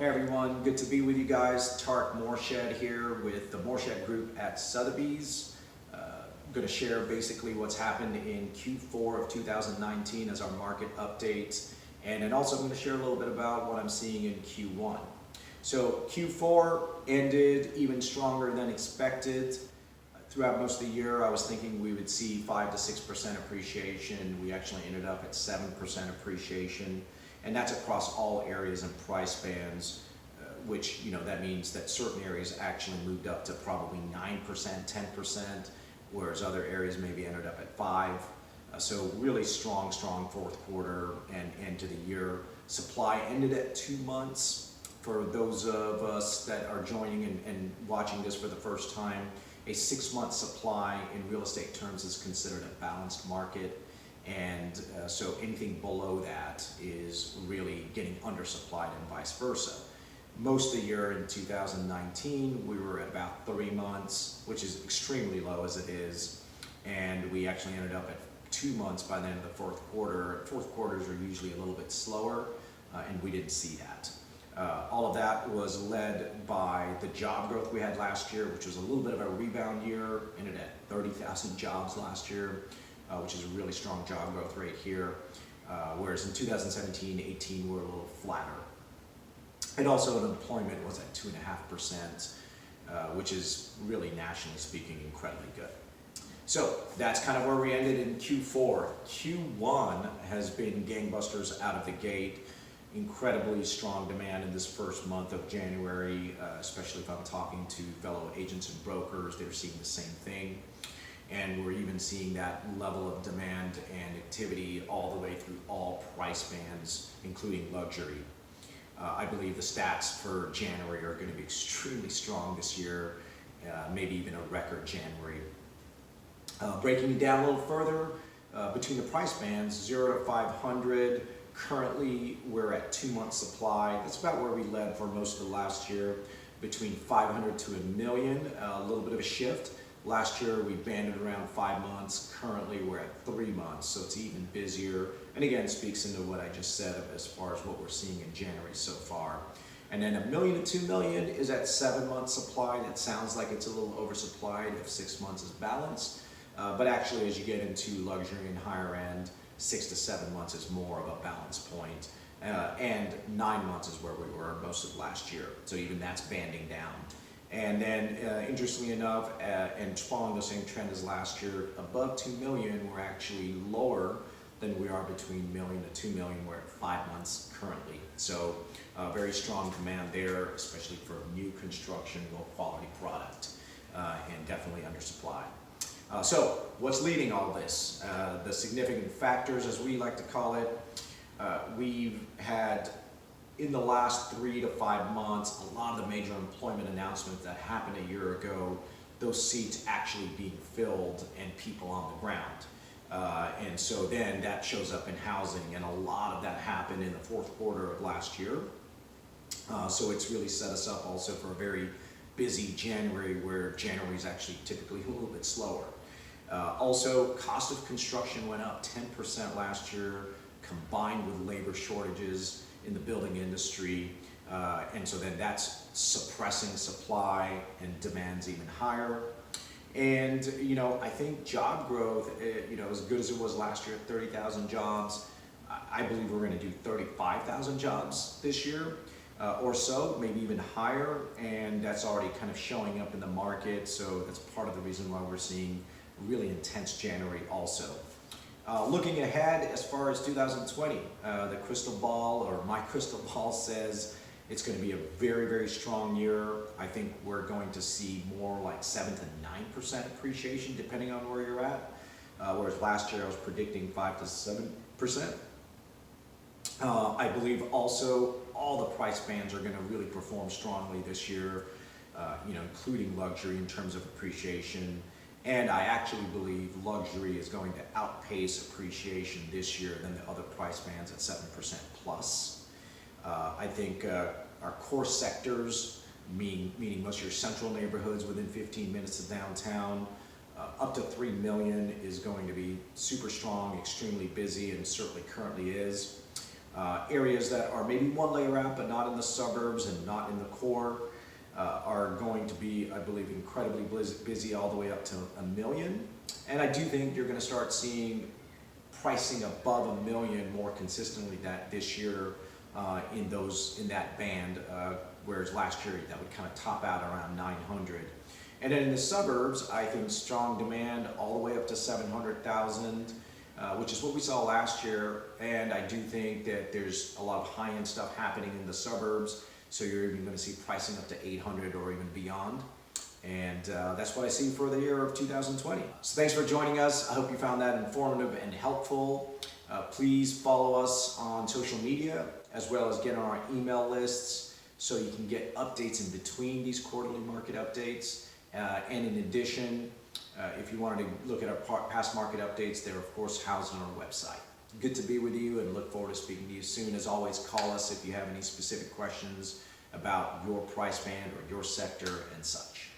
Hey everyone, good to be with you guys. Tarek Morshed here with the Morshed Group at Sotheby's. Going to share basically what's happened in Q4 of 2019 as our market update, and then also I'm going to share a little bit about what I'm seeing in Q1. So Q4 ended even stronger than expected. Throughout most of the year, I was thinking we would see 5 to 6% appreciation. We actually ended up at 7% appreciation, and that's across all areas and price bands, which, that means that certain areas actually moved up to probably 9%, 10%, whereas other areas maybe ended up at 5%. So really strong fourth quarter and end to the year. Supply ended at 2 months. For those of us that are joining and watching this for the first time, a 6-month supply in real estate terms is considered a balanced market. And so anything below that is really getting undersupplied and vice versa. Most of the year in 2019, we were at about 3 months, which is extremely low as it is. And we actually ended up at 2 months by the end of the fourth quarter. Fourth quarters are usually a little bit slower, and we didn't see that. All of that was led by the job growth we had last year, which was a little bit of a rebound year. Ended at 30,000 jobs last year, which is a really strong job growth rate here. Whereas in 2017, 18, we're a little flatter. And also unemployment was at 2.5%, which is really, nationally speaking, incredibly good. So that's kind of where we ended in Q4. Q1 has been gangbusters out of the gate. Incredibly strong demand in this first month of January, especially if I'm talking to fellow agents and brokers. They're seeing the same thing. And we're even seeing that level of demand and activity all the way through all price bands, including luxury. I believe the stats for January are going to be extremely strong this year, maybe even a record January. Breaking it down a little further, between the price bands, 0 to 500, currently we're at 2 months supply. That's about where we led for most of the last year. Between 500 to $1 million, a little bit of a shift. Last year we banded around 5 months. Currently we're at 3 months, so it's even busier. And again, speaks into what I just said as far as what we're seeing in January so far. And then $1 million to $2 million is at 7 months supply. That sounds like it's a little oversupplied if 6 months is balanced. But actually, as you get into luxury and higher end, 6 to 7 months is more of a balance point. And 9 months is where we were most of last year. So even that's banding down. And then, interestingly enough, and following the same trend as last year, above 2 million, we're actually lower than we are between $1 million to $2 million. We're at 5 months currently. So very strong demand there, especially for new construction, low quality product, and definitely undersupplied. So what's leading all this? The significant factors, as we like to call it, we've had in the last 3 to 5 months, a lot of the major employment announcements that happened a year ago, those seats actually being filled and people on the ground. And so then that shows up in housing, and a lot of that happened in the fourth quarter of last year. So it's really set us up also for a very busy January, where January is actually typically a little bit slower. Also, cost of construction went up 10% last year, combined with labor shortages in the building industry. And so then that's suppressing supply, and demand's even higher. And, I think job growth, as good as it was last year, 30,000 jobs, I believe we're going to do 35,000 jobs this year. Or so, maybe even higher, and that's already kind of showing up in the market, so that's part of the reason why we're seeing really intense January also. Looking ahead, as far as 2020, the crystal ball, or my crystal ball, says it's going to be a very, very strong year. I think we're going to see more like 7 to 9% appreciation, depending on where you're at, whereas last year I was predicting 5 to 7%. I believe also all the price bands are going to really perform strongly this year, including luxury in terms of appreciation. And I actually believe luxury is going to outpace appreciation this year than the other price bands at 7% plus. I think our core sectors, meaning most of your central neighborhoods within 15 minutes of downtown, up to 3 million is going to be super strong, extremely busy, and certainly currently is. Areas that are maybe one layer out but not in the suburbs and not in the core are going to be, I believe, incredibly busy all the way up to $1 million. And I do think you're going to start seeing pricing above $1 million more consistently this year in that band, whereas last year that would kind of top out around 900. And then in the suburbs, I think strong demand all the way up to 700,000, which is what we saw last year. And I do think that there's a lot of high-end stuff happening in the suburbs, so you're even going to see pricing up to 800 or even beyond. And that's what I see for the year of 2020. So thanks for joining us. I hope you found that informative and helpful. Please follow us on social media, as well as get on our email lists so you can get updates in between these quarterly market updates. And in addition, if you wanted to look at our past market updates, they're of course housed on our website. Good to be with you and look forward to speaking to you soon. As always, call us if you have any specific questions about your price band or your sector and such.